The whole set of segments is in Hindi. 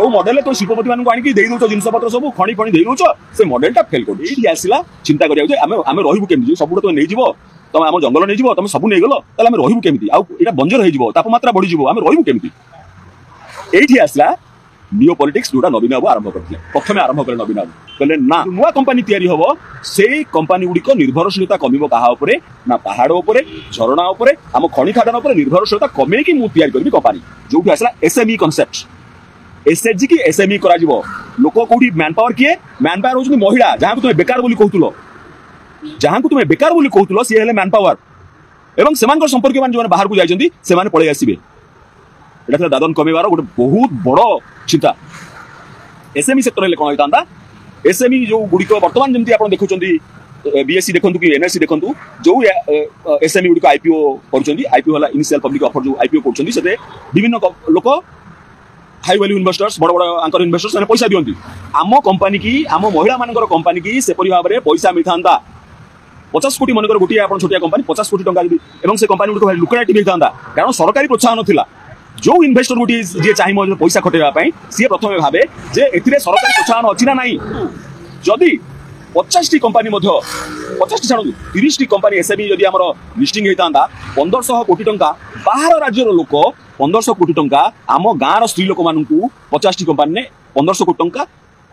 जो मॉडल तो शिल्पपति मान आनिक दे दौच जिनपतर सब खणी खणी दे दौच से मॉडलटा फेल कर ये आसला चिंता करें रही केमी सब तो नहीं तुम आम जंगल नहीं तुम सब नहीं गल आम रही केमी आटा बंजर हो तापमात्रा बढ़ी आम रही केमी ये आसला नियो पॉलिटिक्स जोटा नवीन बाबू आरंभ करते प्रथम आरंभ कले नवीन बाबू कहले ना नुआ कंपानी तैयारी हम से कंपानी गुड़िक निर्भरशीलता कमिब क्या ना पहाड़ उपरे झरणा उपरे आम खनि खादान उपर निर्भरशीलता कमे कि मुझे तैयारी करी कंपानी जो आसला एसएमई कॉन्सेप्ट एसएचजी की एसएमई करा लोक कौटी मैन पावर किए मैन पावर होती महिला जहाँ तुम्हें बेकार बोली कहतुल जहाँ तुम्हें बेकार बोली कहतुल सी हेले मैन पावर एवं सेमान संपर्क मैंने बाहर को जाइए से पलि आसबे ये दादन कमेबार गोटे बहुत बड़ चिंता एसएमई सेक्टर कौन होता एसएमई जो गुड़िक बर्तमान जमी आप देखुं बीएससी देखु कि एनएससी देखु जो एसएमई गुड़िक आईपीओ करईपीओ है इनिशियल पब्लिक ऑफर जो आईपीओ कर विभिन्न लोक हाई वैल्यू इन्वेस्टर्स बड़ बड़ आंकर इन्वेस्टर्स मैंने पैसा दिखती आम कंपानी की आम महिला मान कंपानी की सेपरी भाव में पैसा मिलता 50 कोटी मनकर गोटे आप छोटिया कंपानी 50 कोटी टंका से कंपानी गुड़िक लुक्रेटिव होता कारण सरकारी प्रोत्साहन था जो इन्वेस्टर गोटे जी चाहिए पैसा खटेवाई सी प्रथम भावे जे ए सरकारी प्रोत्साहन अच्छी ना नाई जदि 50 कंपानी 50 छाड़ 30 कंपानी एसएमई जदि आम लिस्टिंग होता 1500 कोटी टंका बाहर राज्यर लोक 1500 कोटी टंका आम गाँव स्त्री लोक मान 50 कंपानी ने 1500 कोटी टंका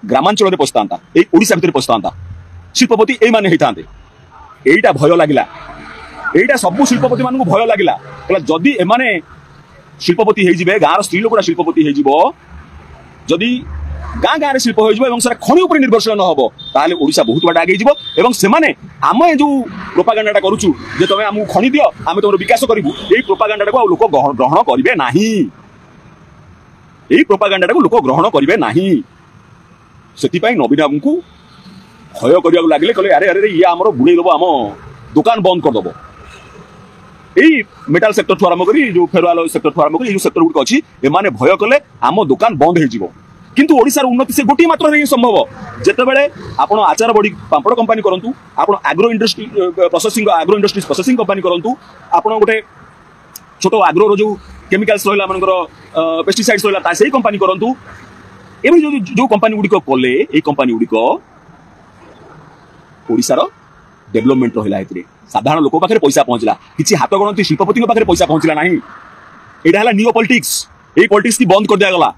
ग्रामांचल में पशा ओडिशा भितर पशा शिल्पपति ये यहीटा भय लगिला यहीटा सब शिल्पपति मान भय लगिला जदि एमाने शिल्पपति हो गाँव स्त्री लोक शिल्पपति हो जदि गाँ गाँव में शिल्प हो खनि उपर निर्भरशील न हो ताले ओडिशा बहुत बाट आगे जीवो सेमाने आम जो प्रोपागांडा करूचु जे तुम आमको खनि दियो आम तुम विकास करूँ यही प्रोपागांडा को लोक ग्रहण करेंगे ना यही प्रोपागांडा को लोक ग्रहण करेंगे ना से नवीन बाबू को भय करने लगे कहले अरे अरे ये आम बुड़े दब आम दुकान बंद करदेव यही मेटाल सेक्टर ठू आरंभ कर जो फेरवाल सेक्टर ठू आरंभ कर सेक्टर गुड़िक अच्छी एमाने भय कले आम दुकान बंद हो किंतु ओडिशार उन्नति से गोटे मात्र ही संभव जितेबाला आप आचार बड़ी पापड़ कंपानी करूँ आप आग्रो इंडस्ट्री प्रोसेसिंग आग्रो इंडस्ट्रीज प्रोसेसिंग कंपानी करूँ आप गोटे छोट आग्रो जो केमिकल्स रहा आम पेस्टिसाइड्स रहा से कंपानी करूँ एवं जो कंपानी गुड़िक कले ये कंपानी गुड़िक ओडिशार डेभलपमेंट रहा साधारण लोक पाखे पैसा पहुंचला किसी हाथ गणती शिल्पपति पाखे पैसा पहुंचला ना यहाँ है नियो पॉलिटिक्स यही पॉलिटिक्स की बंद कर दिगला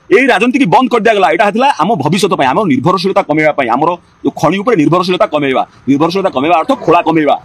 यही राजनीति की बंद कर दिगला यहाँ आम भविष्य आम निर्भरशीलता कमेवा आमर जो खनि उपर निर्भरशीलता कमेवा अर्थ खोला कमेवा